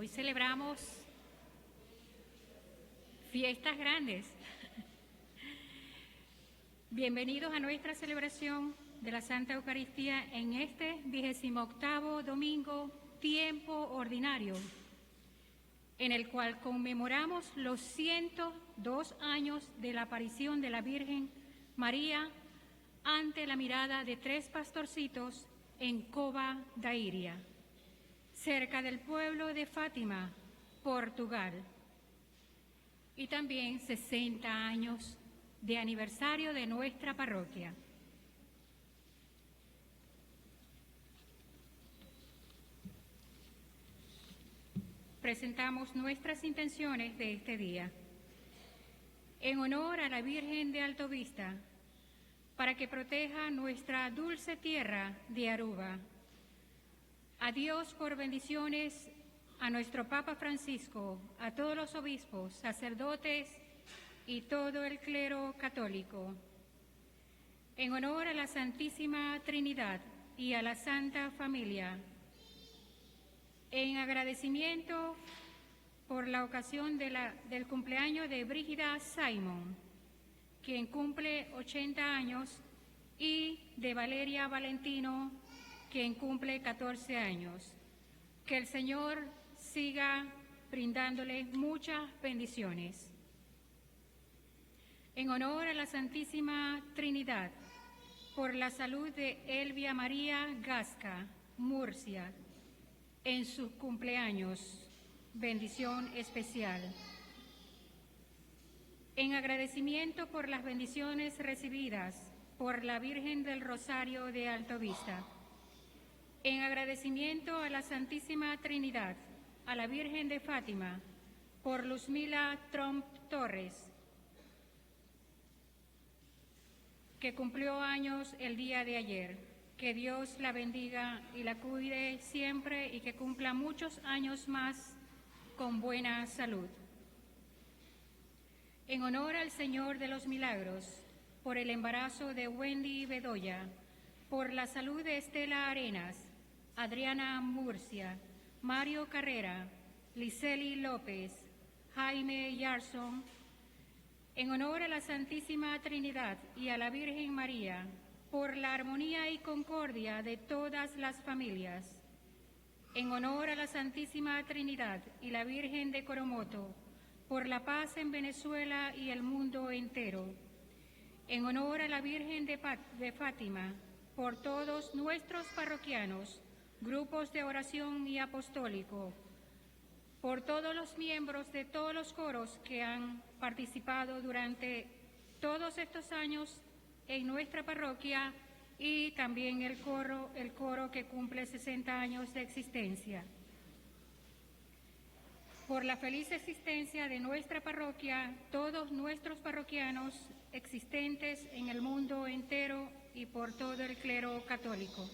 Hoy celebramos fiestas grandes. Bienvenidos a nuestra celebración de la Santa Eucaristía en este 28º domingo, tiempo ordinario, en el cual conmemoramos los 102 años de la aparición de la Virgen María ante la mirada de 3 pastorcitos en Cova da Iria, cerca del pueblo de Fátima, Portugal. Y también 60 años de aniversario de nuestra parroquia. Presentamos nuestras intenciones de este día. En honor a la Virgen de Altovista, para que proteja nuestra dulce tierra de Aruba. A Dios por bendiciones, a nuestro Papa Francisco, a todos los obispos, sacerdotes y todo el clero católico. En honor a la Santísima Trinidad y a la Santa Familia. En agradecimiento por la ocasión del cumpleaños de Brígida Simon, quien cumple 80 años, y de Valeria Valentino, quien cumple 14 años. Que el Señor siga brindándole muchas bendiciones. En honor a la Santísima Trinidad, por la salud de Elvia María Gasca, Murcia, en sus cumpleaños, bendición especial. En agradecimiento por las bendiciones recibidas por la Virgen del Rosario de Altovista. En agradecimiento a la Santísima Trinidad, a la Virgen de Fátima, por Luzmila Tromp Torres, que cumplió años el día de ayer. Que Dios la bendiga y la cuide siempre y que cumpla muchos años más con buena salud. En honor al Señor de los Milagros, por el embarazo de Wendy Bedoya, por la salud de Estela Arenas, Adriana Murcia, Mario Carrera, Liseli López, Jaime Yarson, en honor a la Santísima Trinidad y a la Virgen María, por la armonía y concordia de todas las familias, en honor a la Santísima Trinidad y la Virgen de Coromoto, por la paz en Venezuela y el mundo entero, en honor a la Virgen de Fátima, por todos nuestros parroquianos, grupos de oración y apostólico, por todos los miembros de todos los coros que han participado durante todos estos años en nuestra parroquia y también el coro que cumple 60 años de existencia. Por la feliz existencia de nuestra parroquia, todos nuestros parroquianos existentes en el mundo entero y por todo el clero católico.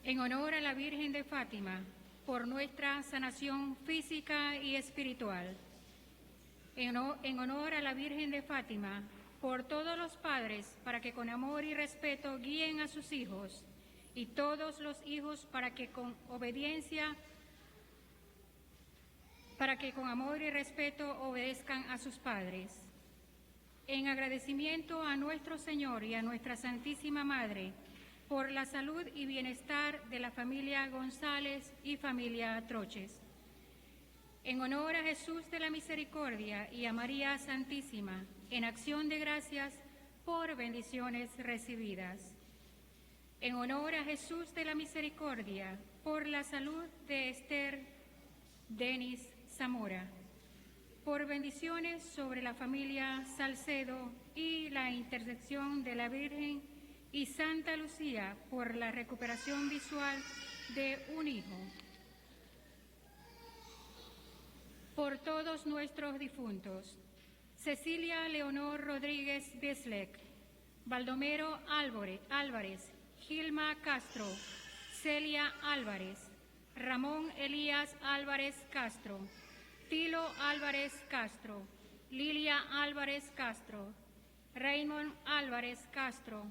En honor a la Virgen de Fátima, por nuestra sanación física y espiritual. En honor a la Virgen de Fátima, por todos los padres, para que con amor y respeto guíen a sus hijos, y todos los hijos para que con obediencia, para que con amor y respeto obedezcan a sus padres. En agradecimiento a nuestro Señor y a nuestra Santísima Madre, por la salud y bienestar de la familia González y familia Troches. En honor a Jesús de la Misericordia y a María Santísima, en acción de gracias por bendiciones recibidas. En honor a Jesús de la Misericordia, por la salud de Esther Denis Zamora, por bendiciones sobre la familia Salcedo y la intercesión de la Virgen y Santa Lucía por la recuperación visual de un hijo. Por todos nuestros difuntos, Cecilia Leonor Rodríguez Bieslek, Baldomero Álvarez, Gilma Castro, Celia Álvarez, Ramón Elías Álvarez Castro, Tilo Álvarez Castro, Lilia Álvarez Castro, Raymond Álvarez Castro,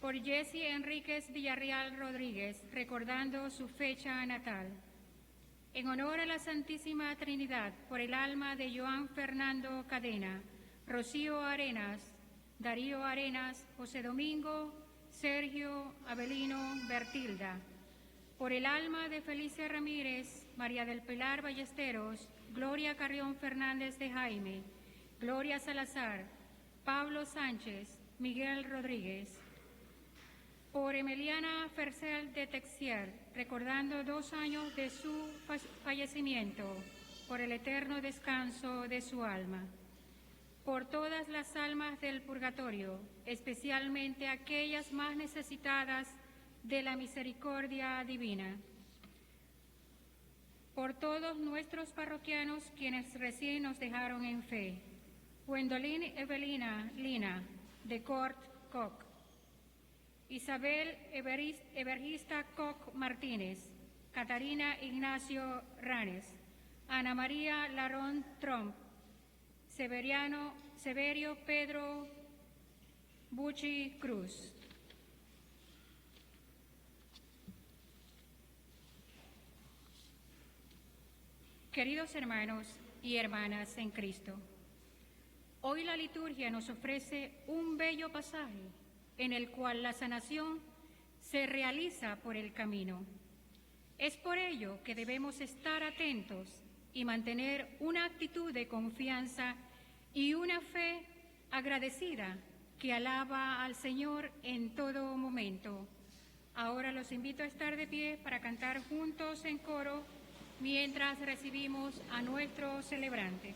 por Jesse Enríquez Villarreal Rodríguez, recordando su fecha natal. En honor a la Santísima Trinidad, por el alma de Joan Fernando Cadena, Rocío Arenas, Darío Arenas, José Domingo, Sergio Abelino Bertilda. Por el alma de Felicia Ramírez, María del Pilar Ballesteros, Gloria Carrión Fernández de Jaime, Gloria Salazar, Pablo Sánchez, Miguel Rodríguez. Por Emiliana Fercel de Texier, recordando 2 años de su fallecimiento, por el eterno descanso de su alma. Por todas las almas del purgatorio, especialmente aquellas más necesitadas de la misericordia divina. Por todos nuestros parroquianos quienes recién nos dejaron en fe. Gwendolyn Evelina Lina, de Cort Koch. Isabel Evergista Koch Martínez, Catarina Ignacio Ranes, Ana María Larón Trump, Severio Pedro Bucci Cruz. Queridos hermanos y hermanas en Cristo, hoy la liturgia nos ofrece un bello pasaje en el cual la sanación se realiza por el camino. Es por ello que debemos estar atentos y mantener una actitud de confianza y una fe agradecida que alaba al Señor en todo momento. Ahora los invito a estar de pie para cantar juntos en coro mientras recibimos a nuestro celebrante.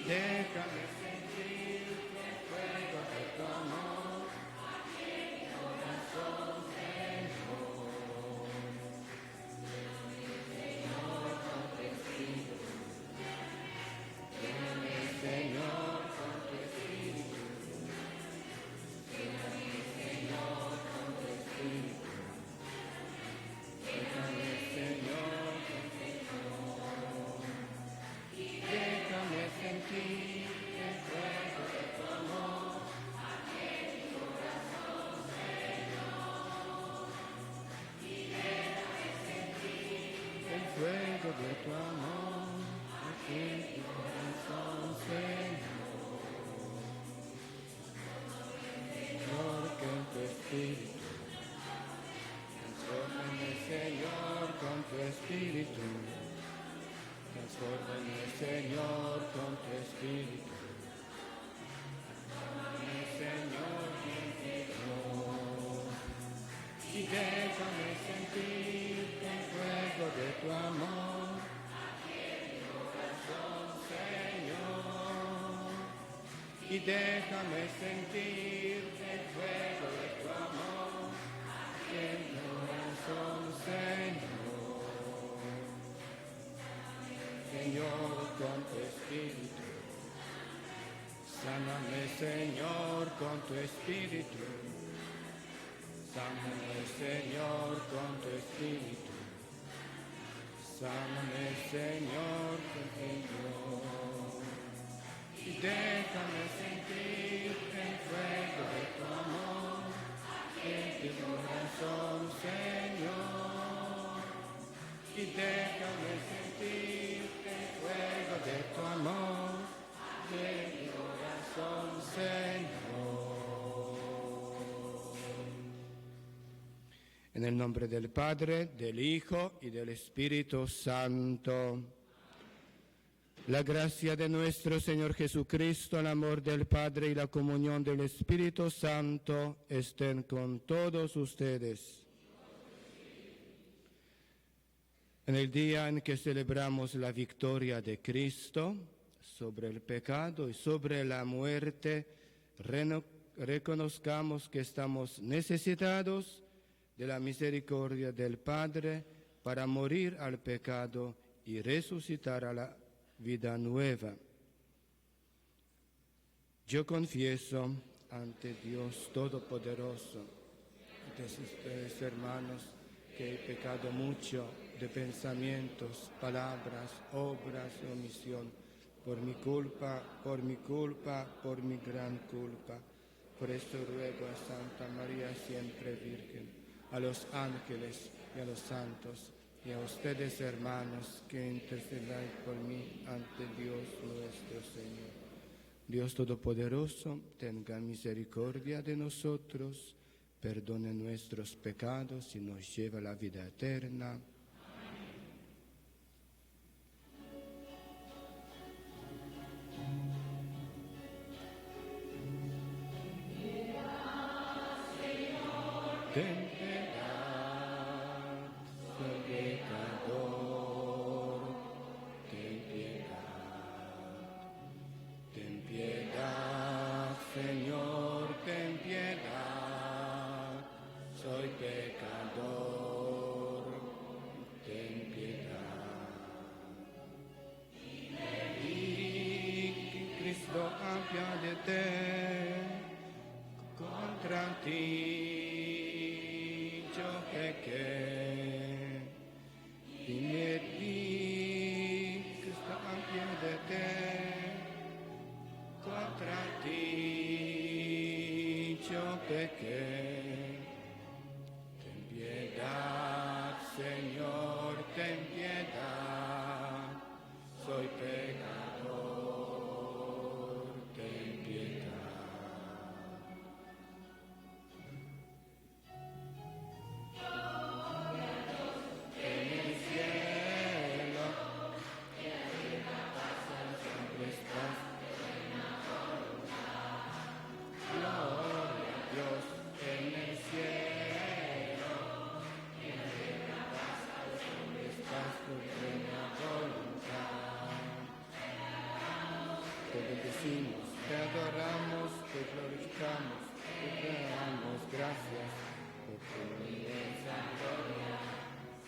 Déjame sentir el fuego de tu amor, aquí en mi corazón, Señor. Señor, con tu espíritu. Lléname, Señor, con tu espíritu. Lléname, Señor, con tu espíritu. Lléname, Señor, con tu Señor. Y déjame sentir el fuego de tu amor, aquí en mi corazón, Señor. Y déjame sentir el fuego de tu amor, aquí en mi corazón, Señor. Señor, con tu espíritu. Transfórmame, Señor, con tu espíritu. Transfórmame, Señor, con tu espíritu. Transfórmame, Señor, con tu Señor. Y déjame sentir el fuego de tu amor, aquí en mi corazón, Señor. Y déjame sentir el fuego de tu amor, aquí en mi corazón, Señor. Señor, con tu espíritu. Sáname, Señor, con tu espíritu. Sáname, Señor, con tu espíritu. Sáname, Señor, con tu Señor. Y déjame sentir el fuego de tu amor, en tu corazón, Señor. Y déjame sentir el fuego de tu amor, en mi corazón, Señor. En el nombre del Padre, del Hijo y del Espíritu Santo. La gracia de nuestro Señor Jesucristo, el amor del Padre y la comunión del Espíritu Santo estén con todos ustedes. En el día en que celebramos la victoria de Cristo sobre el pecado y sobre la muerte, reconozcamos que estamos necesitados de la misericordia del Padre para morir al pecado y resucitar a la vida nueva. Yo confieso ante Dios Todopoderoso, ante ustedes, hermanos, que he pecado mucho de pensamientos, palabras, obras y omisión, por mi culpa, por mi gran culpa. Por esto ruego a Santa María siempre Virgen, a los ángeles y a los santos, y a ustedes, hermanos, que intercedáis por mí ante Dios nuestro Señor. Dios Todopoderoso, tenga misericordia de nosotros, perdone nuestros pecados y nos lleve a la vida eterna. Ten piedad, soy pecador, ten piedad. Ten piedad, Señor, ten piedad, soy pecador, ten piedad. Y Cristo apiádate contra ti. Pequé. Ten piedad, Señor, ten piedad, soy pecador, ten piedad. En el cielo, siempre estás. Te adoramos, te glorificamos, te damos gracias por tu inmensa gloria.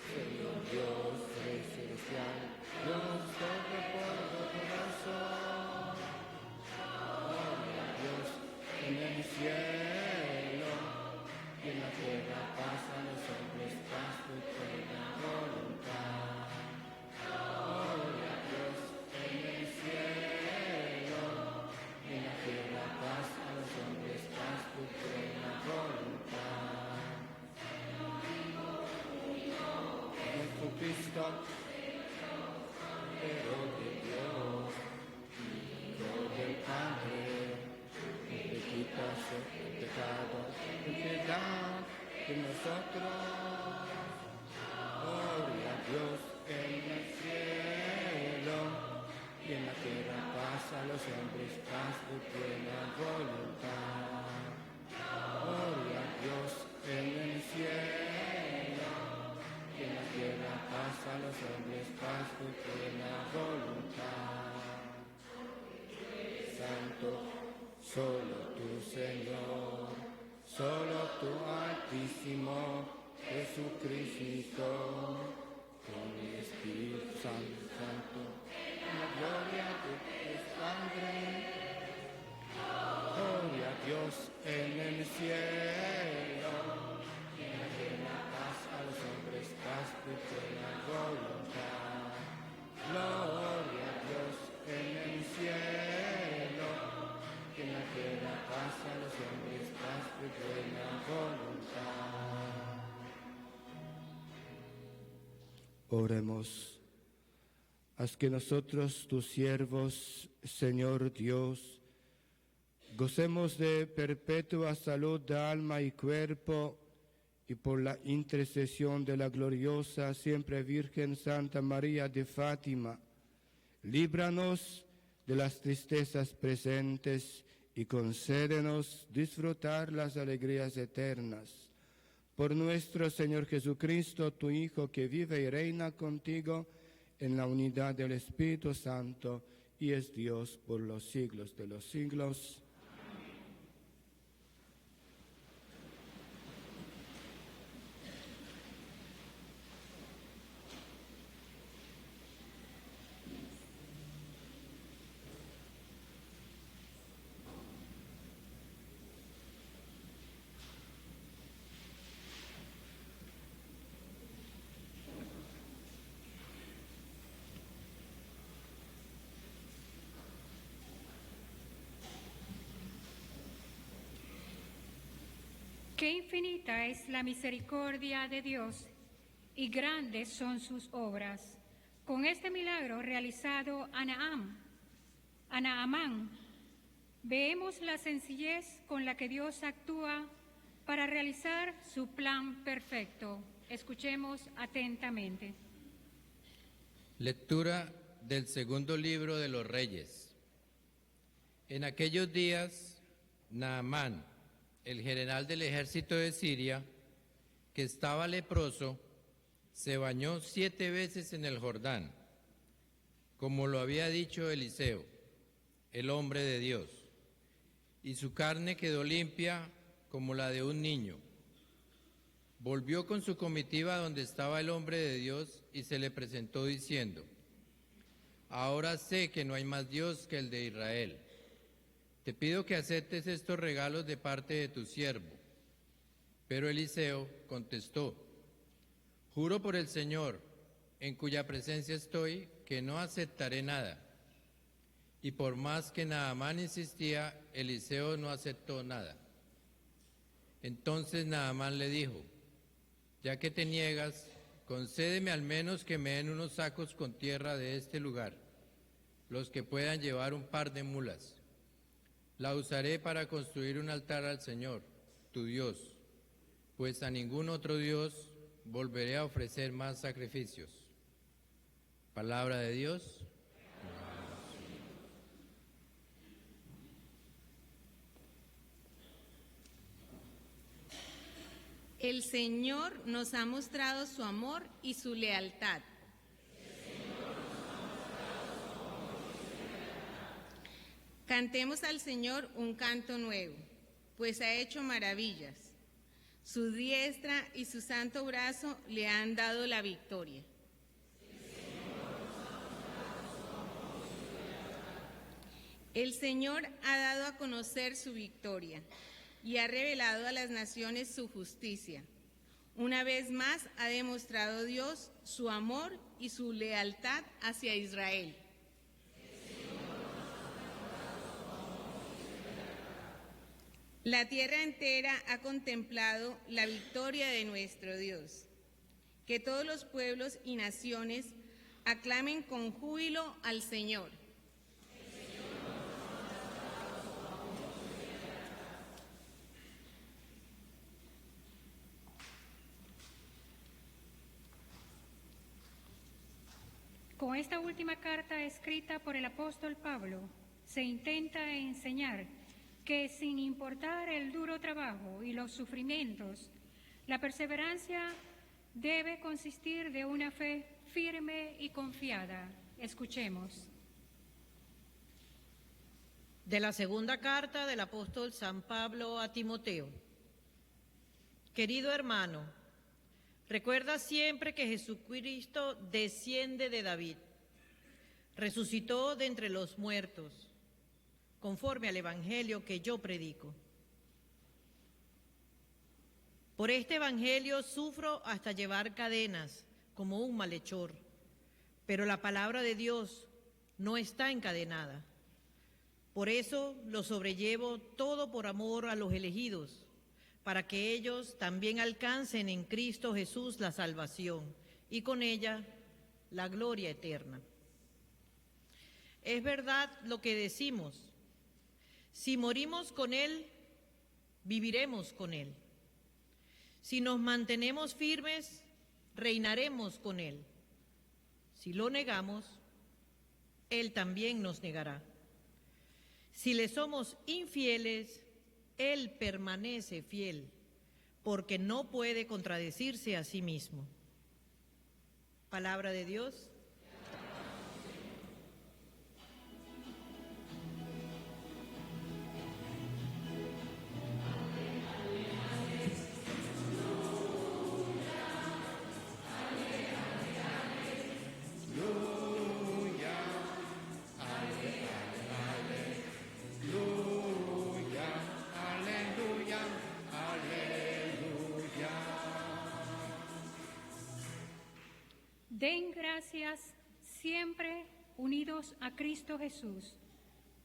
Señor Dios, Rey celestial, Dios todopoderoso. Gloria a Dios en el cielo y en la tierra paz a los hombres, paz tu buena voluntad. Gloria a Dios en el cielo. Jesucristo, Cordero de Dios, Hijo del Padre, que te quitas el pecado, ten piedad de nosotros. Gloria a Dios en el cielo y en la tierra paz a los hombres, paz tu buena voluntad. Gloria a Dios en el cielo y en la tierra paz a los hombres, paz tu buena voluntad. Santo, solo tú, Señor, solo tú, Altísimo Jesucristo, con el Espíritu Santo, en la gloria de Dios Padre. Gloria a Dios en el cielo, y en la tierra paz a los hombres, paz de buena voluntad. Gloria a Dios en el cielo, y en la tierra paz a los hombres, paz de buena voluntad. Oremos. Haz que nosotros, tus siervos, Señor Dios, gocemos de perpetua salud de alma y cuerpo, y por la intercesión de la gloriosa siempre Virgen Santa María de Fátima, líbranos de las tristezas presentes y concédenos disfrutar las alegrías eternas. Por nuestro Señor Jesucristo, tu Hijo, que vive y reina contigo en la unidad del Espíritu Santo, y es Dios por los siglos de los siglos. Qué infinita es la misericordia de Dios y grandes son sus obras. Con este milagro realizado a Naamán, vemos la sencillez con la que Dios actúa para realizar su plan perfecto. Escuchemos atentamente. Lectura del segundo libro de los Reyes. En aquellos días, Naamán, el general del ejército de Siria, que estaba leproso, se bañó 7 veces en el Jordán, como lo había dicho Eliseo, el hombre de Dios, y su carne quedó limpia como la de un niño. Volvió con su comitiva donde estaba el hombre de Dios y se le presentó diciendo: Ahora sé que no hay más Dios que el de Israel. Te pido que aceptes estos regalos de parte de tu siervo. Pero Eliseo contestó: Juro por el Señor, en cuya presencia estoy, que no aceptaré nada. Y por más que Naamán insistía, Eliseo no aceptó nada. Entonces Naamán le dijo: Ya que te niegas, concédeme al menos que me den unos sacos con tierra de este lugar, los que puedan llevar un par de mulas. La usaré para construir un altar al Señor, tu Dios, pues a ningún otro Dios volveré a ofrecer más sacrificios. Palabra de Dios. El Señor nos ha mostrado su amor y su lealtad. Cantemos al Señor un canto nuevo, pues ha hecho maravillas. Su diestra y su santo brazo le han dado la victoria. El Señor ha dado a conocer su victoria y ha revelado a las naciones su justicia. Una vez más ha demostrado Dios su amor y su lealtad hacia Israel. La tierra entera ha contemplado la victoria de nuestro Dios. Que todos los pueblos y naciones aclamen con júbilo al Señor. Con esta última carta escrita por el apóstol Pablo, se intenta enseñar que sin importar el duro trabajo y los sufrimientos, la perseverancia debe consistir de una fe firme y confiada. Escuchemos. De la segunda carta del apóstol San Pablo a Timoteo. Querido hermano, recuerda siempre que Jesucristo desciende de David, resucitó de entre los muertos, conforme al evangelio que yo predico. Por este evangelio sufro hasta llevar cadenas como un malhechor, pero la palabra de Dios no está encadenada. Por eso lo sobrellevo todo por amor a los elegidos, para que ellos también alcancen en Cristo Jesús la salvación y con ella la gloria eterna. Es verdad lo que decimos: si morimos con Él, viviremos con Él. Si nos mantenemos firmes, reinaremos con Él. Si lo negamos, Él también nos negará. Si le somos infieles, Él permanece fiel, porque no puede contradecirse a sí mismo. Palabra de Dios. Den gracias siempre unidos a Cristo Jesús,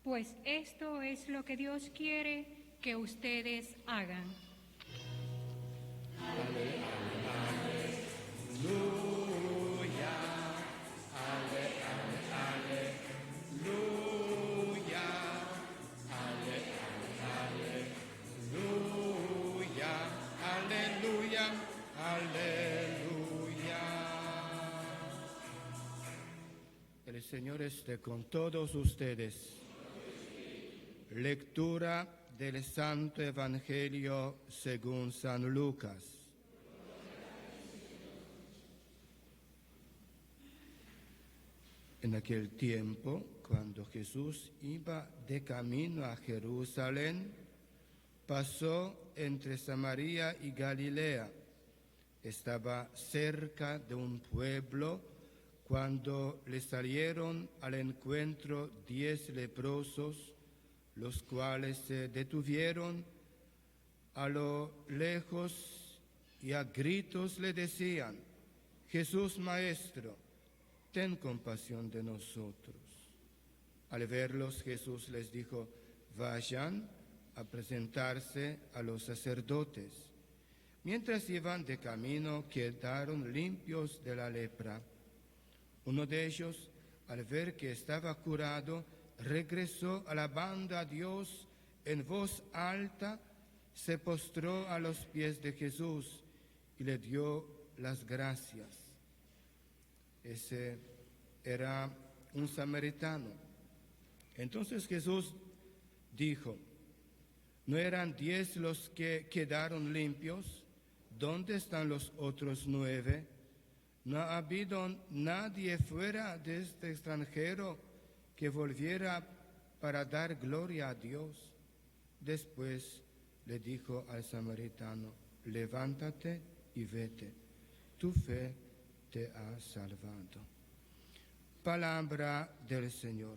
pues esto es lo que Dios quiere que ustedes hagan. El Señor esté con todos ustedes. Lectura del Santo Evangelio según San Lucas. En aquel tiempo, cuando Jesús iba de camino a Jerusalén, pasó entre Samaria y Galilea. Estaba cerca de un pueblo cuando le salieron al encuentro 10 leprosos, los cuales se detuvieron a lo lejos y a gritos le decían: Jesús, Maestro, ten compasión de nosotros. Al verlos, Jesús les dijo: vayan a presentarse a los sacerdotes. Mientras iban de camino, quedaron limpios de la lepra. Uno de ellos, al ver que estaba curado, regresó alabando a Dios en voz alta, se postró a los pies de Jesús y le dio las gracias. Ese era un samaritano. Entonces Jesús dijo: ¿no eran 10 los que quedaron limpios? ¿Dónde están los otros 9? ¿No ha habido nadie fuera de este extranjero que volviera para dar gloria a Dios? Después le dijo al samaritano: levántate y vete, tu fe te ha salvado. Palabra del Señor.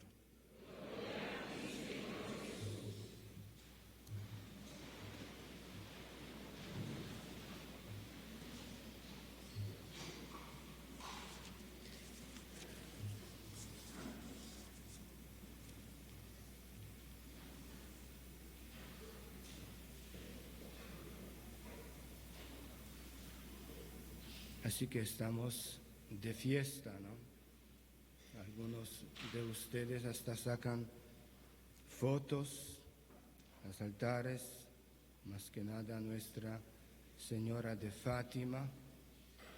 Así que estamos de fiesta, ¿no? Algunos de ustedes hasta sacan fotos, los altares, más que nada Nuestra Señora de Fátima,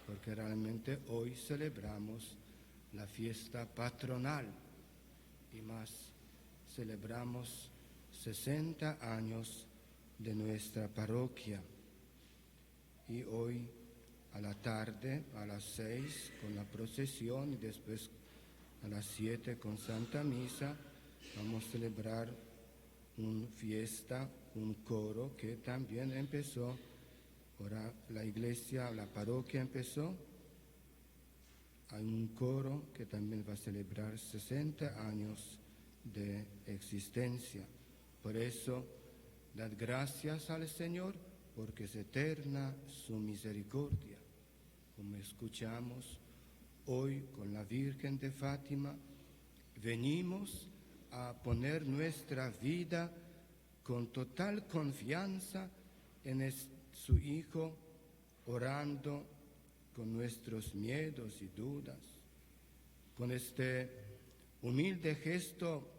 porque realmente hoy celebramos la fiesta patronal y más celebramos 60 años de nuestra parroquia. Y hoy a la tarde, a las 6, con la procesión y después a las 7 con Santa Misa, vamos a celebrar una fiesta, un coro que también empezó. Ahora la iglesia, la parroquia empezó. Hay un coro que también va a celebrar 60 años de existencia. Por eso, dad gracias al Señor, porque es eterna su misericordia. Como escuchamos hoy con la Virgen de Fátima, venimos a poner nuestra vida con total confianza en su Hijo, orando con nuestros miedos y dudas. Con este humilde gesto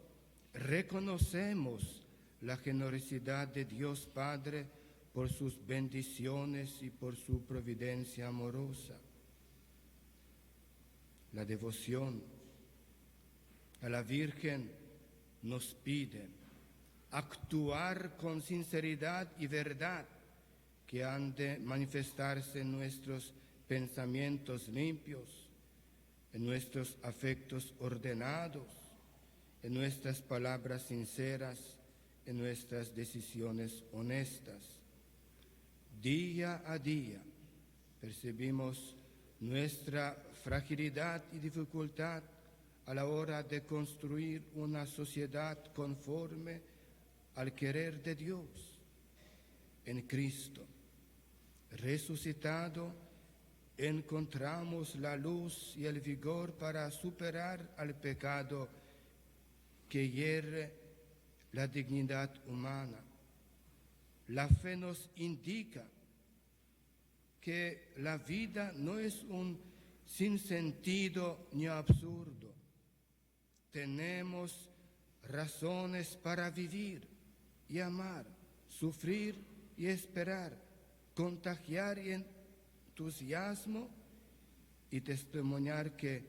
reconocemos la generosidad de Dios Padre por sus bendiciones y por su providencia amorosa. La devoción a la Virgen nos pide actuar con sinceridad y verdad que han de manifestarse en nuestros pensamientos limpios, en nuestros afectos ordenados, en nuestras palabras sinceras, en nuestras decisiones honestas. Día a día percibimos nuestra fragilidad y dificultad a la hora de construir una sociedad conforme al querer de Dios. En Cristo resucitado encontramos la luz y el vigor para superar al pecado que hiere la dignidad humana. La fe nos indica que la vida no es un sinsentido ni absurdo. Tenemos razones para vivir y amar, sufrir y esperar, contagiar y entusiasmo y testimoniar que,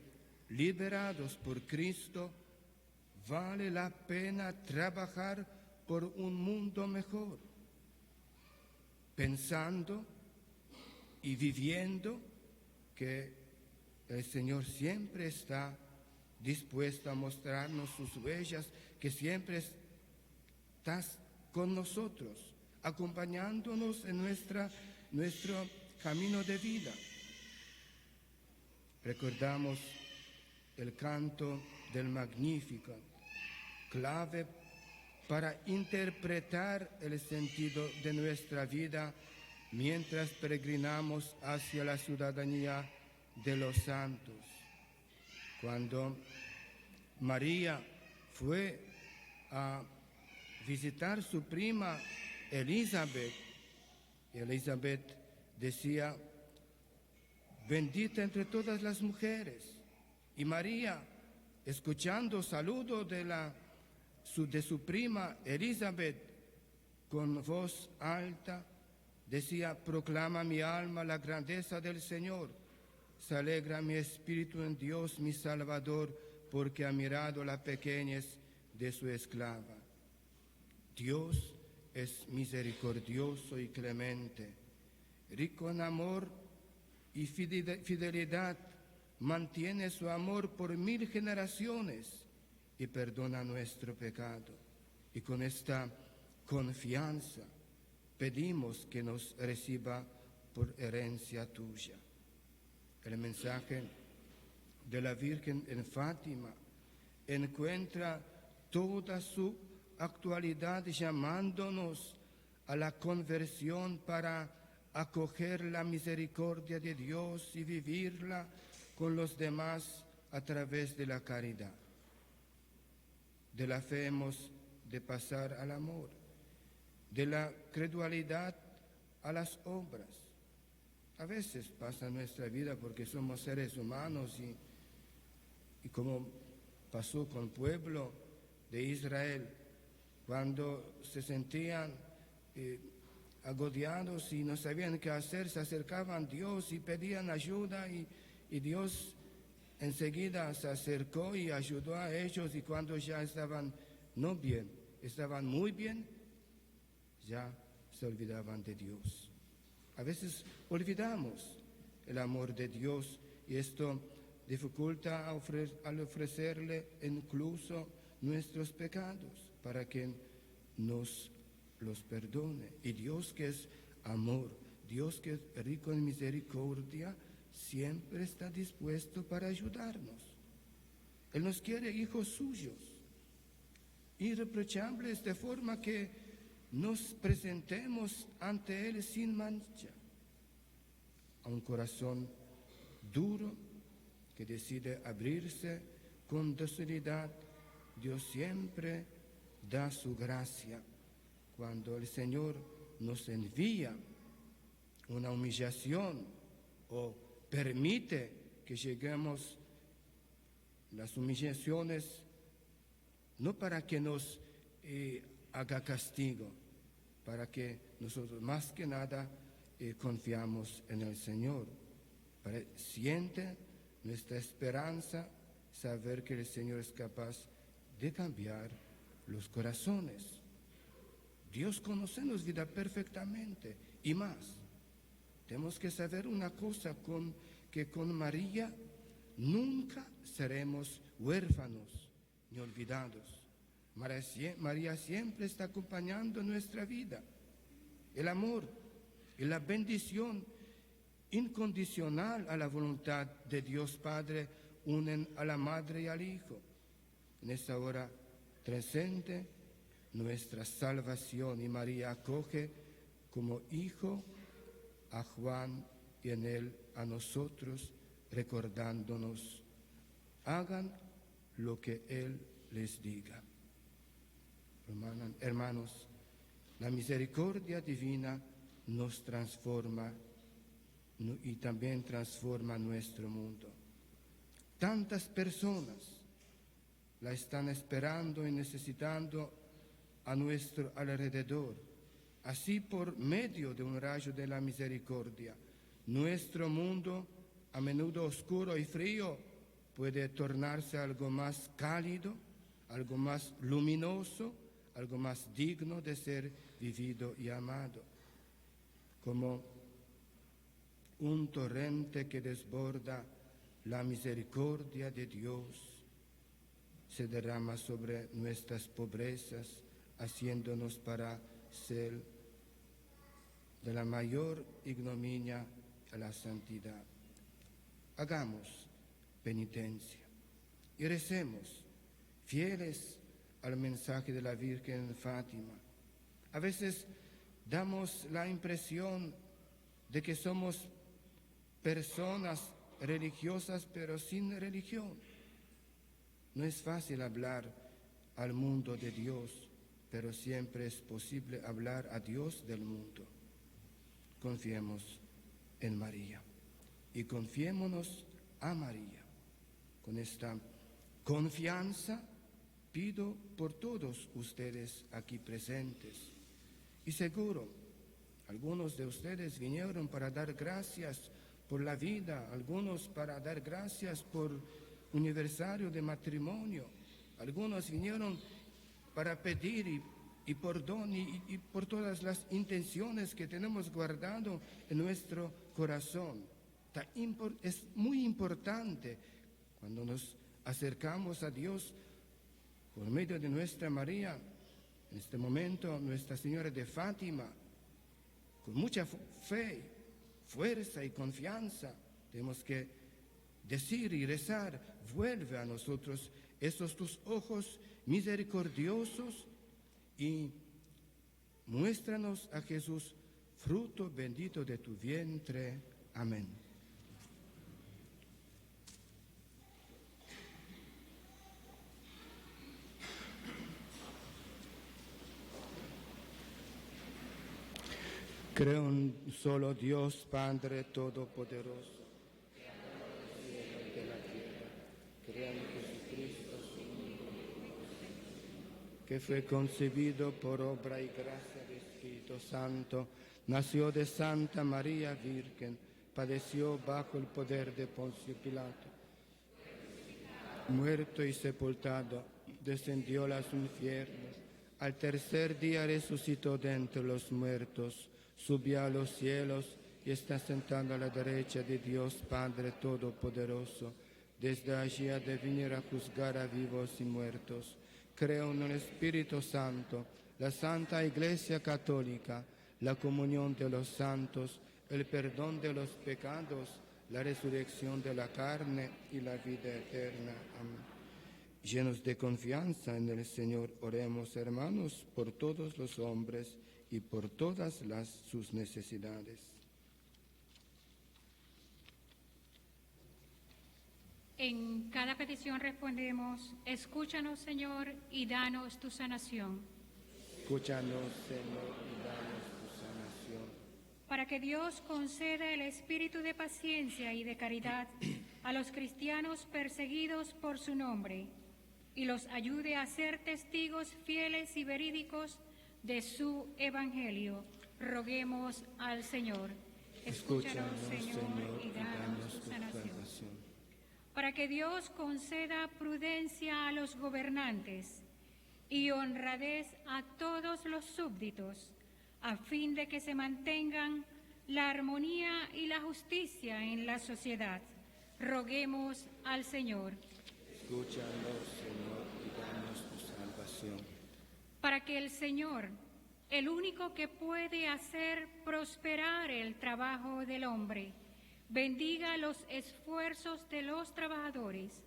liberados por Cristo, vale la pena trabajar por un mundo mejor, pensando y viviendo que el Señor siempre está dispuesto a mostrarnos sus huellas, que siempre estás con nosotros, acompañándonos en nuestro camino de vida. Recordamos el canto del Magnificat, clave para interpretar el sentido de nuestra vida mientras peregrinamos hacia la ciudadanía de los santos. Cuando María fue a visitar su prima Elizabeth, decía: bendita entre todas las mujeres. Y María, escuchando saludo de su prima Elizabeth, con voz alta decía: proclama mi alma la grandeza del Señor, se alegra mi espíritu en Dios mi Salvador, porque ha mirado la pequeñez de su esclava. Dios es misericordioso y clemente, rico en amor y fidelidad, mantiene su amor por 1000 generaciones y perdona nuestro pecado. Y con esta confianza pedimos que nos reciba por herencia tuya. El mensaje de la Virgen en Fátima encuentra toda su actualidad llamándonos a la conversión para acoger la misericordia de Dios y vivirla con los demás a través de la caridad. De la fe hemos de pasar al amor, de la credulidad a las obras. A veces pasa nuestra vida porque somos seres humanos y como pasó con el pueblo de Israel, cuando se sentían agobiados y no sabían qué hacer, se acercaban a Dios y pedían ayuda y Dios enseguida se acercó y ayudó a ellos, y cuando ya estaban no bien, estaban muy bien, ya se olvidaban de Dios. A veces olvidamos el amor de Dios y esto dificulta al ofrecerle incluso nuestros pecados para que nos los perdone. Y Dios, que es amor, Dios que es rico en misericordia, siempre está dispuesto para ayudarnos. Él nos quiere hijos suyos, irreprochables, de forma que nos presentemos ante Él sin mancha. A un corazón duro que decide abrirse con docilidad, Dios siempre da su gracia. Cuando el Señor nos envía una humillación o permite que lleguemos las humillaciones, no para que nos haga castigo, para que nosotros más que nada confiamos en el Señor. Siente nuestra esperanza saber que el Señor es capaz de cambiar los corazones. Dios conoce nuestra vida perfectamente y más. Tenemos que saber una cosa, que con María nunca seremos huérfanos ni olvidados. María siempre está acompañando nuestra vida. El amor y la bendición incondicional a la voluntad de Dios Padre unen a la Madre y al Hijo. En esta hora presente nuestra salvación, y María acoge como hijo a Juan y en él a nosotros, recordándonos: hagan lo que él les diga. Hermanos, la misericordia divina nos transforma y también transforma nuestro mundo. Tantas personas la están esperando y necesitando a nuestro alrededor. Así, por medio de un rayo de la misericordia, nuestro mundo, a menudo oscuro y frío, puede tornarse algo más cálido, algo más luminoso, algo más digno de ser vivido y amado. Como un torrente que desborda, la misericordia de Dios se derrama sobre nuestras pobrezas, haciéndonos para ser de la mayor ignominia a la santidad. Hagamos penitencia y recemos, fieles al mensaje de la Virgen Fátima. A veces damos la impresión de que somos personas religiosas pero sin religión. No es fácil hablar al mundo de Dios, pero siempre es posible hablar a Dios del mundo. Confiemos en María y confiémonos a María. Con esta confianza pido por todos ustedes aquí presentes. Y seguro, algunos de ustedes vinieron para dar gracias por la vida, algunos para dar gracias por aniversario de matrimonio, algunos vinieron para pedir y perdón y por todas las intenciones que tenemos guardado en nuestro corazón. Es muy importante cuando nos acercamos a Dios por medio de nuestra María, en este momento Nuestra Señora de Fátima, con mucha fe, fuerza y confianza, tenemos que decir y rezar: vuelve a nosotros esos tus ojos misericordiosos y muéstranos a Jesús, fruto bendito de tu vientre. Amén. Creo en un solo Dios, Padre Todopoderoso, de la tierra. Creo en Jesucristo, que fue concebido por obra y gracia del Espíritu Santo, nació de Santa María Virgen, padeció bajo el poder de Poncio Pilato, muerto y sepultado, descendió a los infiernos, al tercer día resucitó de entre los muertos, subió a los cielos y está sentado a la derecha de Dios Padre Todopoderoso. Desde allí ha de venir a juzgar a vivos y muertos. Creo en el Espíritu Santo, la Santa Iglesia Católica, la comunión de los santos, el perdón de los pecados, la resurrección de la carne y la vida eterna. Amén. Llenos de confianza en el Señor, oremos, hermanos, por todos los hombres y por todas sus necesidades. En cada petición respondemos: escúchanos, Señor, y danos tu sanación. Escúchanos, Señor, y danos tu sanación. Para que Dios conceda el espíritu de paciencia y de caridad a los cristianos perseguidos por su nombre y los ayude a ser testigos fieles y verídicos de su evangelio. Roguemos al Señor. Escúchanos, Señor, y danos tu sanación. Para que Dios conceda prudencia a los gobernantes y honradez a todos los súbditos, a fin de que se mantengan la armonía y la justicia en la sociedad. Roguemos al Señor. Escúchanos, Señor, y danos tu salvación. Para que el Señor, el único que puede hacer prosperar el trabajo del hombre, bendiga los esfuerzos de los trabajadores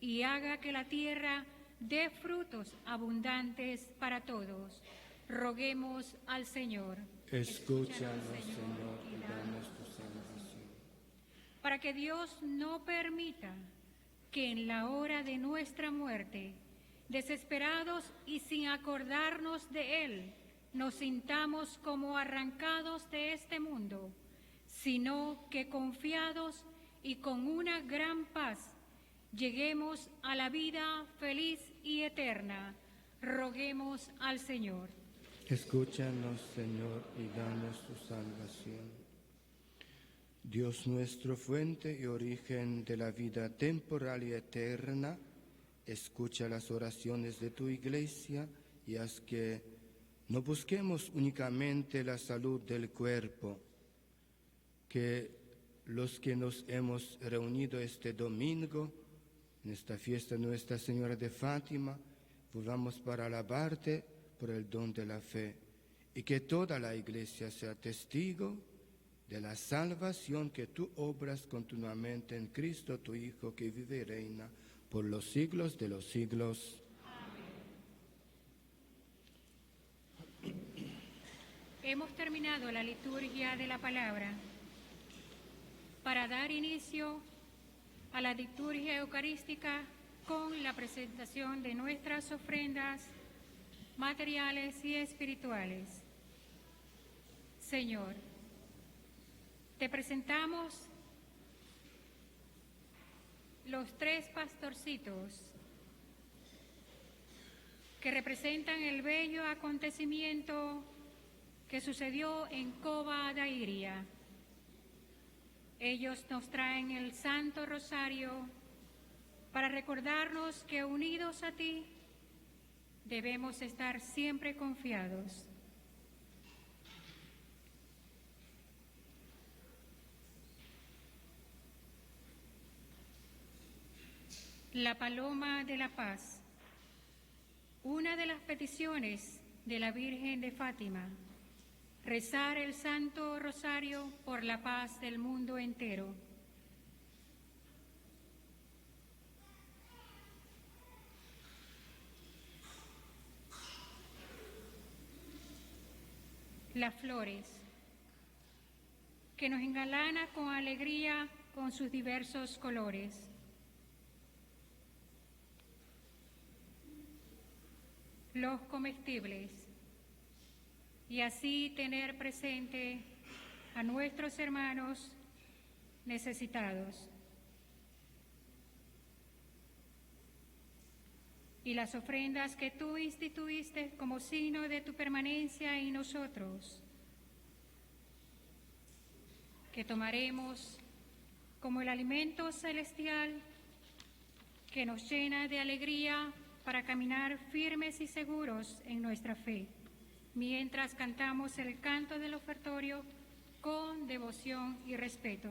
y haga que la tierra dé frutos abundantes para todos. Roguemos al Señor. Escúchanos, Señor, y danos tu salvación. Para que Dios no permita que en la hora de nuestra muerte, desesperados y sin acordarnos de Él, nos sintamos como arrancados de este mundo, sino que confiados y con una gran paz lleguemos a la vida feliz y eterna. Roguemos al Señor. Escúchanos, Señor, y danos tu salvación. Dios nuestro, fuente y origen de la vida temporal y eterna, escucha las oraciones de tu Iglesia y haz que no busquemos únicamente la salud del cuerpo, que los que nos hemos reunido este domingo, en esta fiesta de Nuestra Señora de Fátima, volvamos para alabarte por el don de la fe, y que toda la Iglesia sea testigo de la salvación que tú obras continuamente en Cristo, tu Hijo, que vive y reina por los siglos de los siglos. Hemos terminado la liturgia de la palabra. Para dar inicio a la liturgia eucarística con la presentación de nuestras ofrendas materiales y espirituales. Señor, te presentamos los 3 pastorcitos que representan el bello acontecimiento que sucedió en Cova da Iria. Ellos nos traen el Santo Rosario para recordarnos que unidos a ti debemos estar siempre confiados. La paloma de la paz, una de las peticiones de la Virgen de Fátima, rezar el Santo Rosario por la paz del mundo entero. Las flores, que nos engalana con alegría con sus diversos colores. Los comestibles, y así tener presente a nuestros hermanos necesitados. Y las ofrendas que tú instituiste como signo de tu permanencia en nosotros, que tomaremos como el alimento celestial que nos llena de alegría para caminar firmes y seguros en nuestra fe, mientras cantamos el canto del ofertorio con devoción y respeto.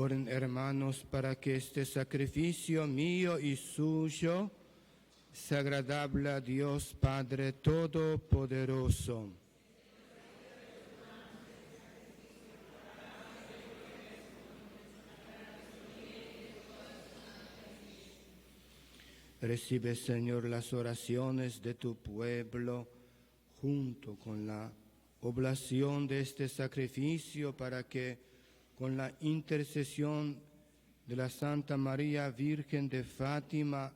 Oren, hermanos, para que este sacrificio mío y suyo sea agradable a Dios Padre Todopoderoso. Recibe, Señor, las oraciones de tu pueblo junto con la oblación de este sacrificio para que, con la intercesión de la Santa María Virgen de Fátima,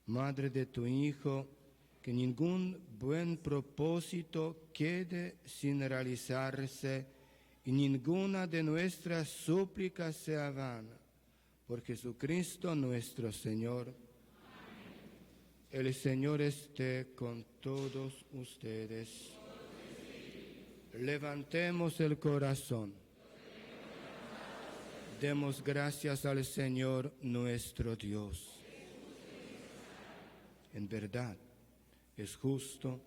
Madre de tu Hijo, que ningún buen propósito quede sin realizarse y ninguna de nuestras súplicas sea vana. Por Jesucristo nuestro Señor. El Señor esté con todos ustedes. Levantemos el corazón. Demos gracias al Señor nuestro Dios. En verdad, es justo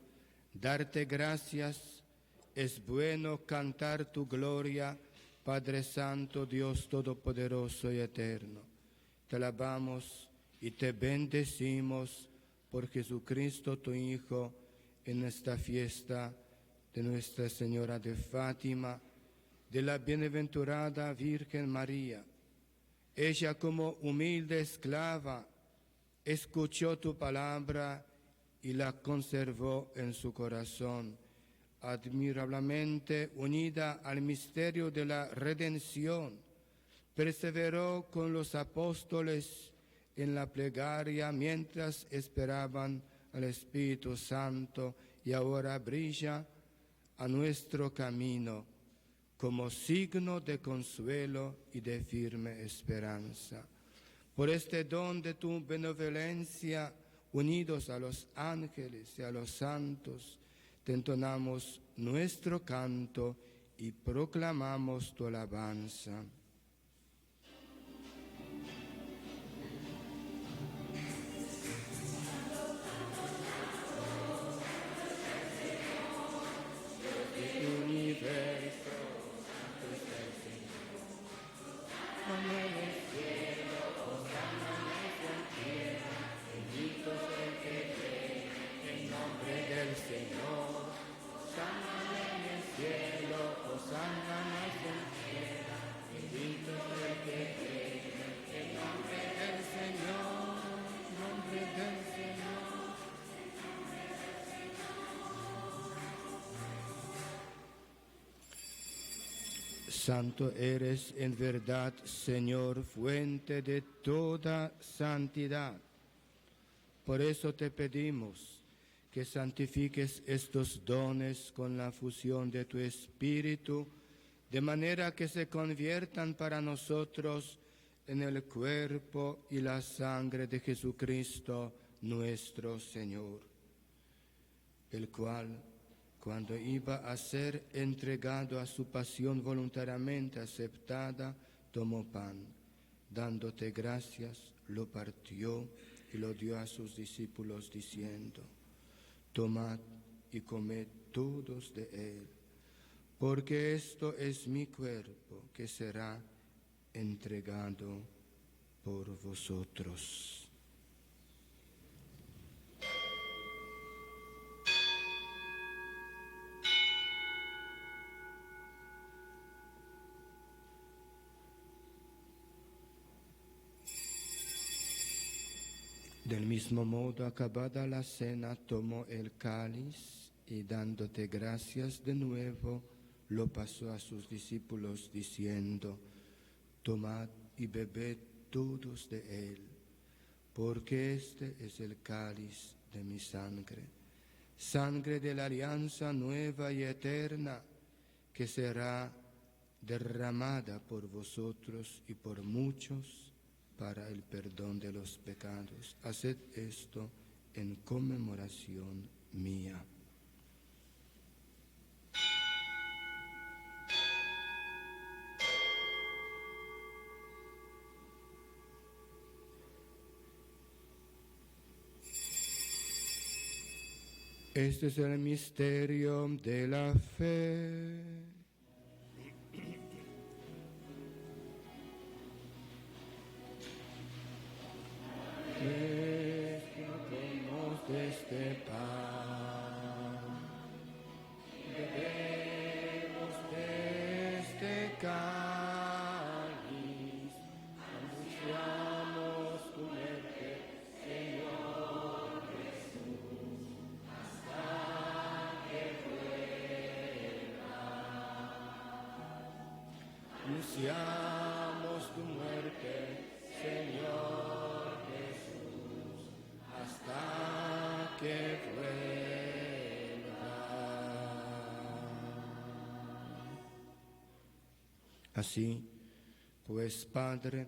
darte gracias, es bueno cantar tu gloria, Padre Santo, Dios Todopoderoso y Eterno. Te alabamos y te bendecimos por Jesucristo tu Hijo, en esta fiesta de Nuestra Señora de Fátima, de la bienaventurada Virgen María. Ella, como humilde esclava, escuchó tu palabra y la conservó en su corazón, admirablemente unida al misterio de la redención. Perseveró con los apóstoles en la plegaria mientras esperaban al Espíritu Santo, y ahora brilla a nuestro camino como signo de consuelo y de firme esperanza. Por este don de tu benevolencia, unidos a los ángeles y a los santos, te entonamos nuestro canto y proclamamos tu alabanza. Santo eres en verdad, Señor, fuente de toda santidad. Por eso te pedimos que santifiques estos dones con la fusión de tu Espíritu, de manera que se conviertan para nosotros en el cuerpo y la sangre de Jesucristo nuestro Señor, el cual, cuando iba a ser entregado a su pasión voluntariamente aceptada, tomó pan, dándote gracias, lo partió y lo dio a sus discípulos diciendo: tomad y comed todos de él, porque esto es mi cuerpo que será entregado por vosotros. Del mismo modo, acabada la cena, tomó el cáliz y, dándote gracias de nuevo, lo pasó a sus discípulos diciendo: tomad y bebed todos de él, porque este es el cáliz de mi sangre, sangre de la alianza nueva y eterna, que será derramada por vosotros y por muchos para el perdón de los pecados. Haced esto en conmemoración mía. Este es el misterio de la fe. Comamos de este pan, bebemos de este cáliz, anunciamos tu muerte, Señor Jesús, hasta que vuelvas. Anunciamos tu muerte, Señor Jesús, hasta que vuelva. Así, pues, Padre,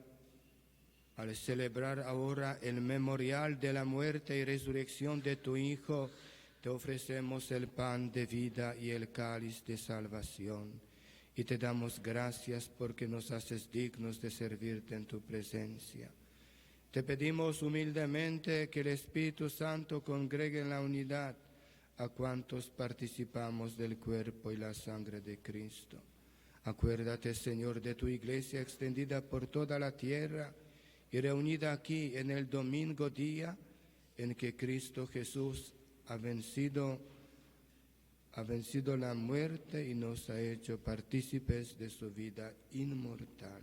al celebrar ahora el memorial de la muerte y resurrección de tu Hijo, te ofrecemos el pan de vida y el cáliz de salvación. Y te damos gracias porque nos haces dignos de servirte en tu presencia. Te pedimos humildemente que el Espíritu Santo congregue en la unidad a cuantos participamos del cuerpo y la sangre de Cristo. Acuérdate, Señor, de tu iglesia extendida por toda la tierra y reunida aquí en el domingo día en que Cristo Jesús ha vencido la muerte y nos ha hecho partícipes de su vida inmortal.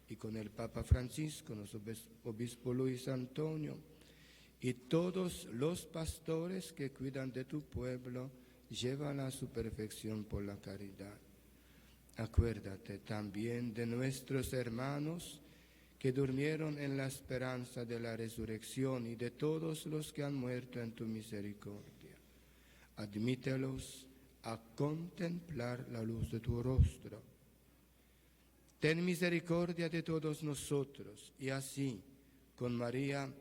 Y con el Papa Francisco, nuestro obispo Luis Antonio, y todos los pastores que cuidan de tu pueblo, llévala a su perfección por la caridad. Acuérdate también de nuestros hermanos que durmieron en la esperanza de la resurrección y de todos los que han muerto en tu misericordia. Admítelos a contemplar la luz de tu rostro. Ten misericordia de todos nosotros y así, con María,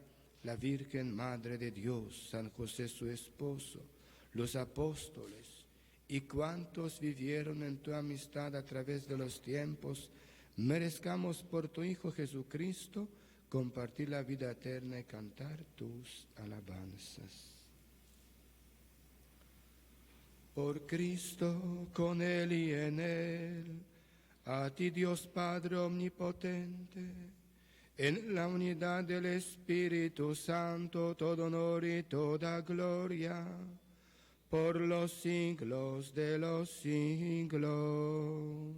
la Virgen Madre de Dios, San José su esposo, los apóstoles y cuantos vivieron en tu amistad a través de los tiempos, merezcamos por tu Hijo Jesucristo compartir la vida eterna y cantar tus alabanzas. Por Cristo, con Él y en Él, a ti Dios Padre Omnipotente, en la unidad del Espíritu Santo, todo honor y toda gloria, por los siglos de los siglos.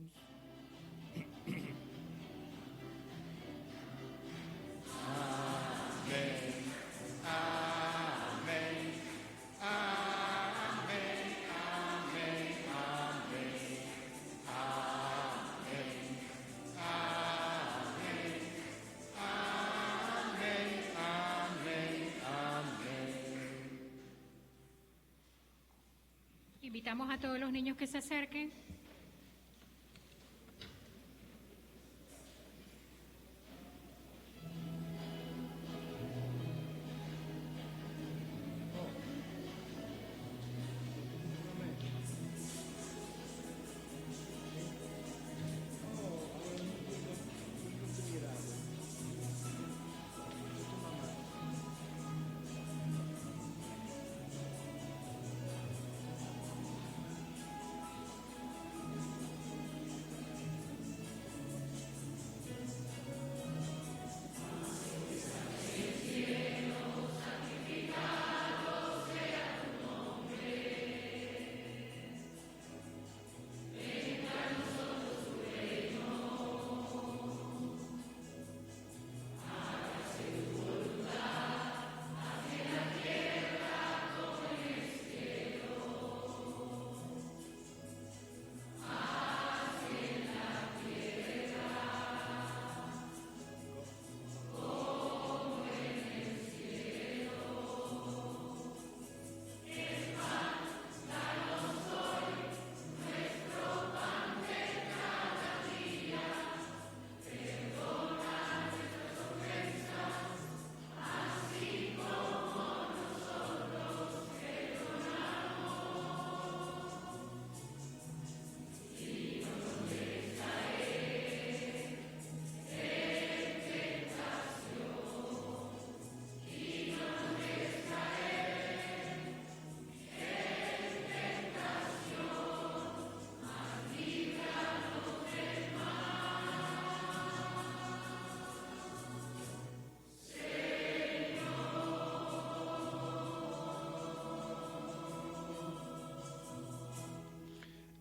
Invitamos a todos los niños que se acerquen.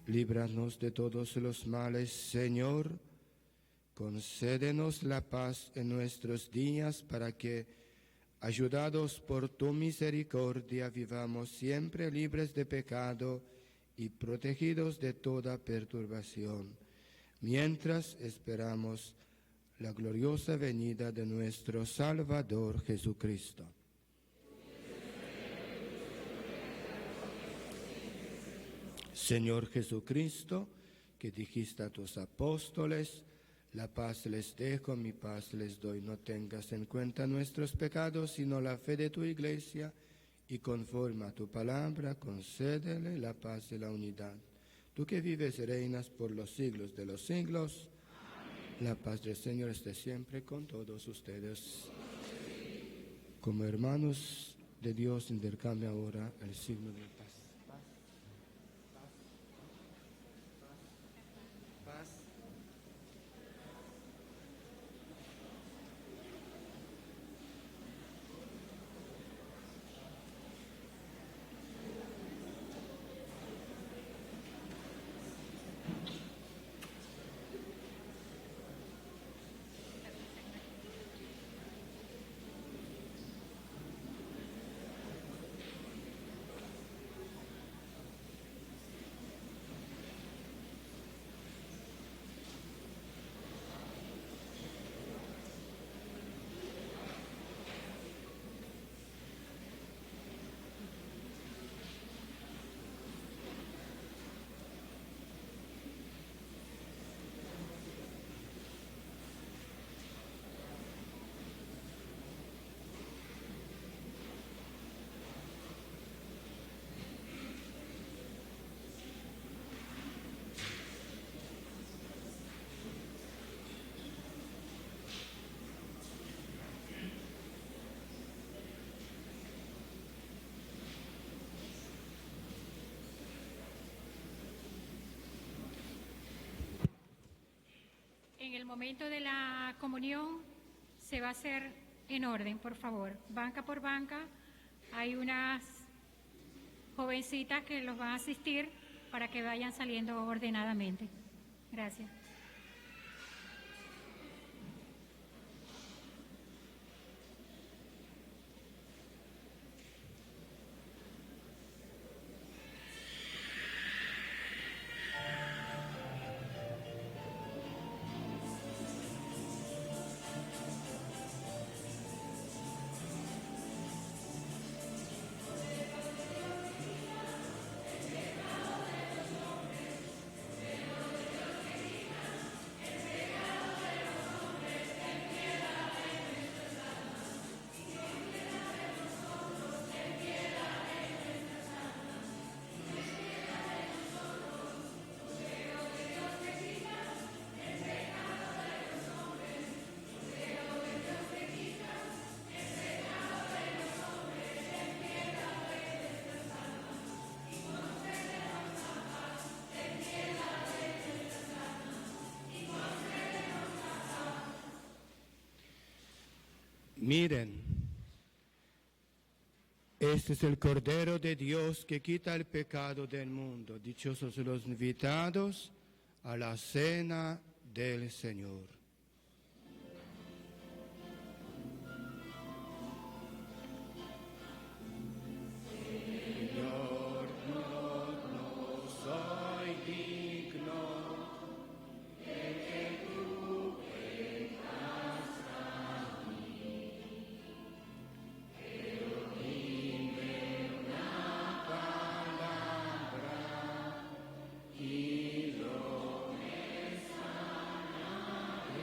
líbranos de todos los males, Señor. Concédenos la paz en nuestros días para que, ayudados por tu misericordia, vivamos siempre libres de pecado y protegidos de toda perturbación, mientras esperamos la gloriosa venida de nuestro Salvador Jesucristo. Señor Jesucristo, que dijiste a tus apóstoles, la paz les dejo, mi paz les doy. No tengas en cuenta nuestros pecados, sino la fe de tu Iglesia, y conforme a tu palabra, concédele la paz y la unidad. Tú que vives y reinas por los siglos de los siglos, la paz del Señor esté siempre con todos ustedes. Como hermanos de Dios, intercambia ahora el signo de paz. En el momento de la comunión se va a hacer en orden, por favor, banca por banca. Hay unas jovencitas que los van a asistir para que vayan saliendo ordenadamente. Gracias. Miren, este es el Cordero de Dios que quita el pecado del mundo. Dichosos los invitados a la cena del Señor. Señor, no soy digno de que tú vengas a mí, pero dime una palabra y yo me sanaré.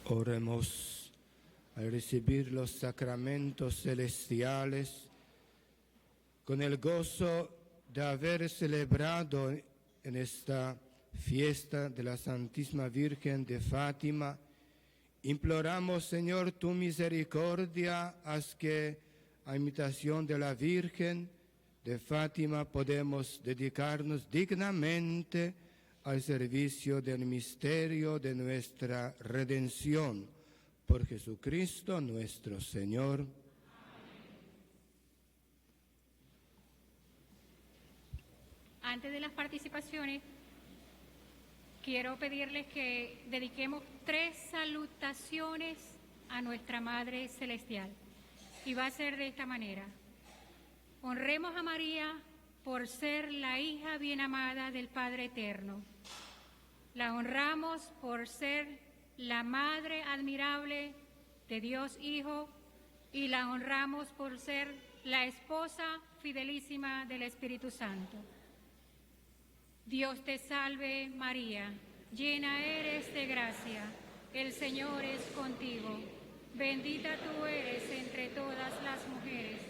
Oremos. Al recibir los sacramentos celestiales, con el gozo de haber celebrado en esta fiesta de la Santísima Virgen de Fátima, imploramos, Señor, tu misericordia, haz que, a imitación de la Virgen de Fátima, podemos dedicarnos dignamente al servicio del misterio de nuestra redención. Por Jesucristo nuestro Señor. Amén. Antes de las participaciones, quiero pedirles que dediquemos 3 salutaciones a nuestra Madre Celestial. Y va a ser de esta manera. Honremos a María por ser la hija bien amada del Padre Eterno. La honramos por ser la Madre admirable de Dios Hijo, y la honramos por ser la esposa fidelísima del Espíritu Santo. Dios te salve, María, llena eres de gracia, el Señor es contigo. Bendita tú eres entre todas las mujeres,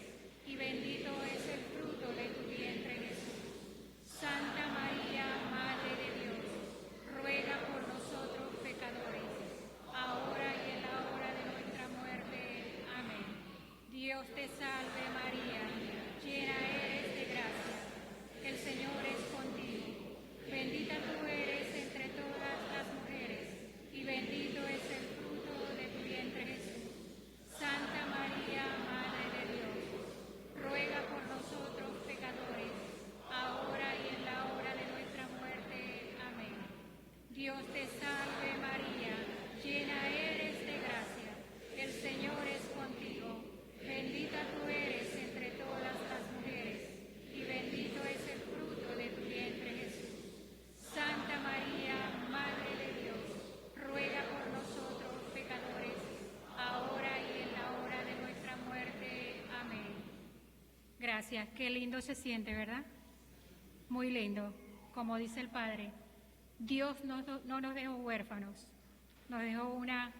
y bendito es el fruto de tu vientre, Jesús. Santa María, Madre de Dios, ruega por nosotros pecadores, ahora y en la hora de nuestra muerte. Amén. Dios te salve, María, llena eres de gracia, el Señor es contigo. Bendita tú eres entre todas las mujeres, y bendito es el fruto de tu vientre, Jesús. Santa María, Madre de Dios, ruega por nosotros pecadores, ahora y en la hora de nuestra muerte. Amén. Dios te salve, María, llena eres de gracia, el Señor es contigo. Bendita tú eres entre todas las mujeres, y bendito es el fruto de tu vientre, Jesús. Santa María, Madre de Dios, ruega por nosotros pecadores, ahora y en la hora de nuestra muerte. Amén. Gracias. Qué lindo se siente, ¿verdad? Muy lindo. Como dice el Padre, Dios no nos dejó huérfanos, nos dejó una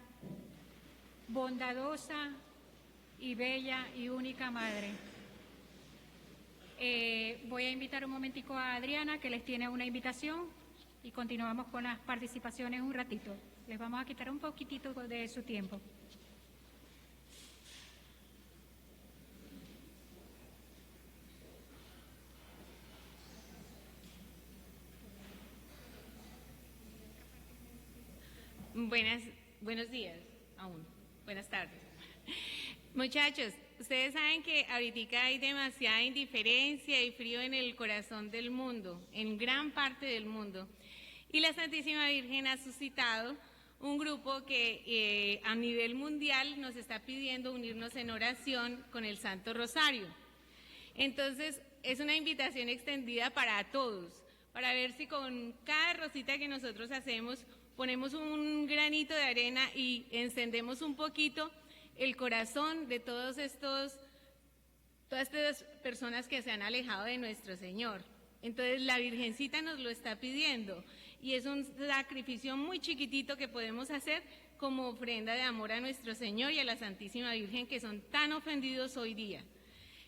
bondadosa y bella y única Madre. Voy a invitar un momentico a Adriana, que les tiene una invitación, y continuamos con las participaciones un ratito. Les vamos a quitar un poquitito de su tiempo. Buenos días aún. Buenas tardes. Muchachos, ustedes saben que ahorita hay demasiada indiferencia y frío en el corazón del mundo, en gran parte del mundo. Y la Santísima Virgen ha suscitado un grupo que a nivel mundial nos está pidiendo unirnos en oración con el Santo Rosario. Entonces, es una invitación extendida para todos, para ver si con cada rosita que nosotros hacemos ponemos un granito de arena y encendemos un poquito el corazón de todas estas personas que se han alejado de nuestro Señor. Entonces la Virgencita nos lo está pidiendo y es un sacrificio muy chiquitito que podemos hacer como ofrenda de amor a nuestro Señor y a la Santísima Virgen, que son tan ofendidos hoy día.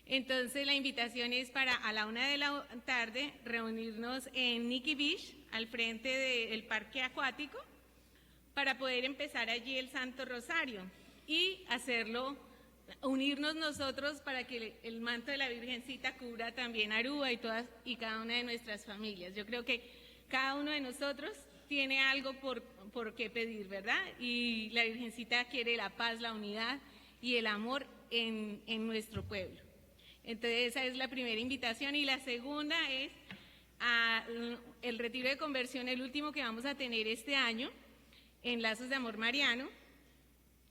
Entonces la invitación es para a la 1:00 p.m. reunirnos en Nikki Beach, al frente del parque acuático, para poder empezar allí el Santo Rosario y hacerlo, unirnos nosotros para que el manto de la Virgencita cubra también Aruba y todas y cada una de nuestras familias. Yo creo que cada uno de nosotros tiene algo por qué pedir, ¿verdad? Y la Virgencita quiere la paz, la unidad y el amor en nuestro pueblo. Entonces esa es la primera invitación, y la segunda es el retiro de conversión, el último que vamos a tener este año en Lazos de Amor Mariano,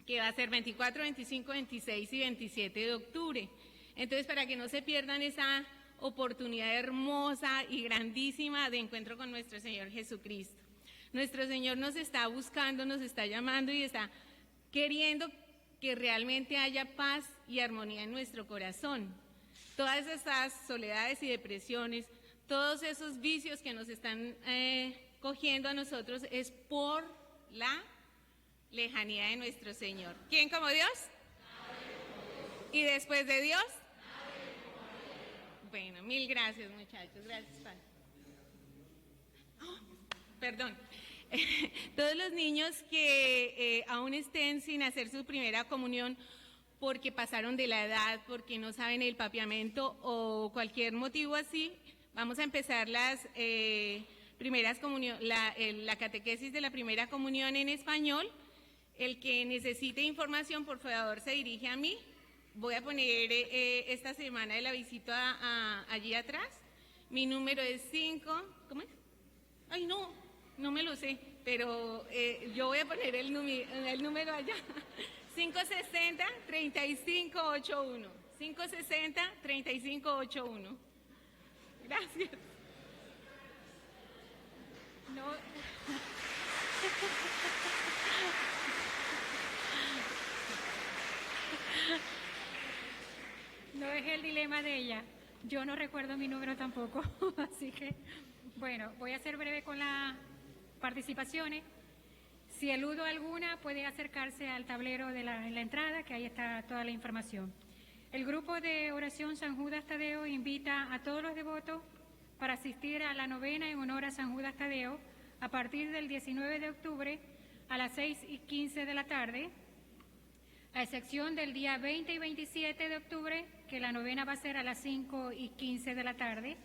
que va a ser 24, 25, 26 y 27 de octubre. Entonces, para que no se pierdan esa oportunidad hermosa y grandísima de encuentro con nuestro Señor Jesucristo. Nuestro Señor nos está buscando, nos está llamando y está queriendo que realmente haya paz y armonía en nuestro corazón. Todas esas soledades y depresiones, todos esos vicios que nos están cogiendo a nosotros es por la lejanía de nuestro Señor. ¿Quién como Dios? ¿Y después de Dios? Bueno, mil gracias, muchachos. Gracias, Padre. Perdón. Todos los niños que aún estén sin hacer su primera comunión porque pasaron de la edad, porque no saben el papiamento o cualquier motivo así, vamos a empezar las primeras comunión, la catequesis de la primera comunión en español. El que necesite información, por favor, se dirige a mí. Voy a poner esta semana el avisito allí atrás. Mi número es 5, ¿cómo es? Ay, no me lo sé, pero yo voy a poner el número allá. 560-3581. 560-3581. Gracias. No. No es el dilema de ella. Yo no recuerdo mi número tampoco, así que, bueno, voy a ser breve con las participaciones. Si eludo alguna, puede acercarse al tablero en la entrada, que ahí está toda la información. El grupo de oración San Judas Tadeo invita a todos los devotos para asistir a la novena en honor a San Judas Tadeo a partir del 19 de octubre a las 6:15 de la tarde, a excepción del día 20 y 27 de octubre, que la novena va a ser a las 5:15 de la tarde,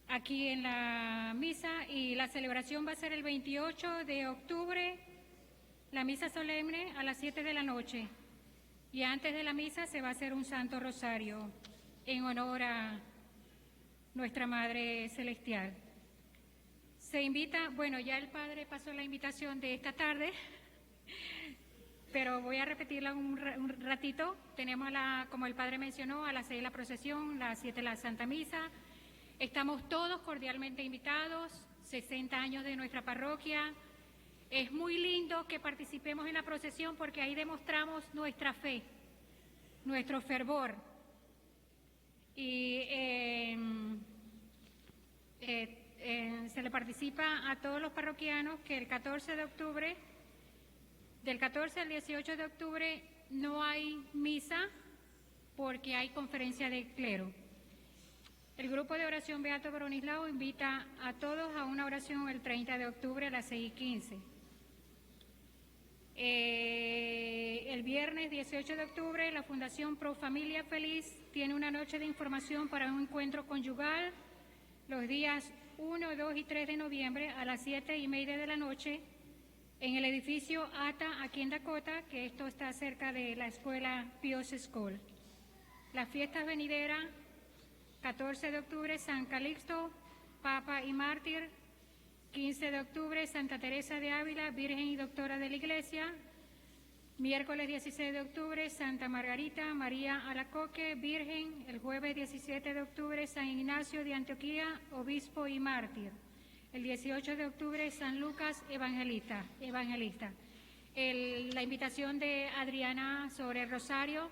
aquí en la misa, y la celebración va a ser el 28 de octubre, la misa solemne a las 7 de la noche, y antes de la misa se va a hacer un Santo Rosario en honor a nuestra Madre Celestial. Se invita, bueno, ya el Padre pasó la invitación de esta tarde, pero voy a repetirla un ratito. Tenemos, como el Padre mencionó, a las 6 la procesión, a las 7 la Santa Misa. Estamos todos cordialmente invitados, 60 años de nuestra parroquia. Es muy lindo que participemos en la procesión porque ahí demostramos nuestra fe, nuestro fervor. Y se le participa a todos los parroquianos que el 14 de octubre, del 14 al 18 de octubre, no hay misa porque hay conferencia de clero. El grupo de oración Beato Bronislao invita a todos a una oración el 30 de octubre a las 6:15. El viernes 18 de octubre, la Fundación Pro Familia Feliz tiene una noche de información para un encuentro conyugal los días 1, 2 y 3 de noviembre a las 7:30 de la noche en el edificio ATA, aquí en Dakota, que esto está cerca de la escuela Pius School. Las fiestas venideras: 14 de octubre, San Calixto, Papa y Mártir. 15 de octubre, Santa Teresa de Ávila, Virgen y Doctora de la Iglesia. Miércoles 16 de octubre, Santa Margarita María Alacoque, Virgen. El jueves 17 de octubre, San Ignacio de Antioquía, Obispo y Mártir. El 18 de octubre, San Lucas Evangelista. La invitación de Adriana sobre el Rosario.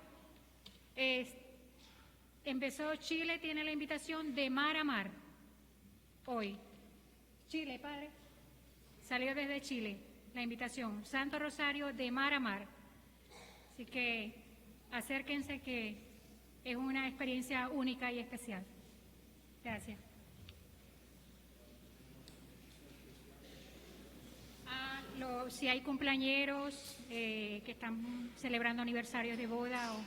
Empezó Chile, tiene la invitación de mar a mar. Hoy. Chile, Padre. Salió desde Chile la invitación. Santo Rosario de mar a mar. Así que acérquense, que es una experiencia única y especial. Gracias. Si hay cumpleañeros que están celebrando aniversarios de boda o...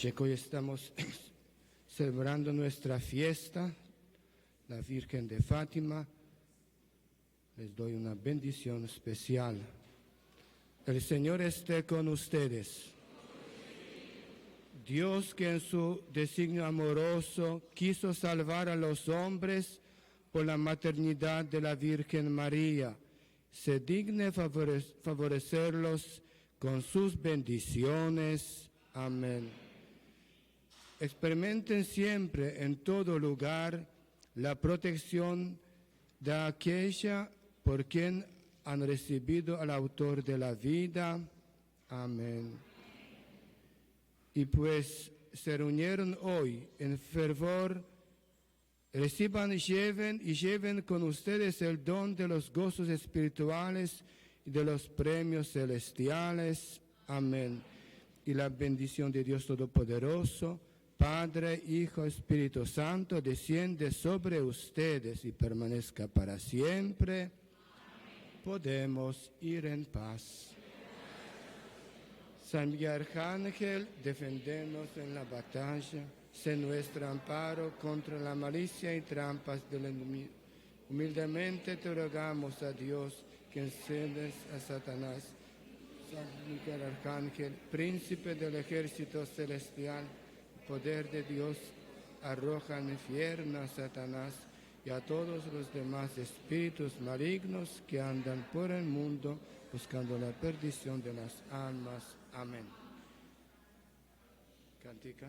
Ya que hoy estamos celebrando nuestra fiesta, la Virgen de Fátima, les doy una bendición especial. El Señor esté con ustedes. Dios, que en su designio amoroso quiso salvar a los hombres por la maternidad de la Virgen María, se digne favorecerlos con sus bendiciones. Amén. Experimenten siempre en todo lugar la protección de aquella por quien han recibido al autor de la vida. Amén. Y pues se reunieron hoy en fervor, reciban y lleven con ustedes el don de los gozos espirituales y de los premios celestiales. Amén. Y la bendición de Dios Todopoderoso, Padre, Hijo, Espíritu Santo, desciende sobre ustedes y permanezca para siempre. Amén. Podemos ir en paz. San Miguel Arcángel, defendernos en la batalla, sé nuestro amparo contra la malicia y trampas del enemigo. Humildemente te rogamos a Dios que encedes a Satanás. San Miguel Arcángel, príncipe del ejército celestial, poder de Dios, arroja al infierno a Satanás y a todos los demás espíritus malignos que andan por el mundo buscando la perdición de las almas. Amén. Cantica.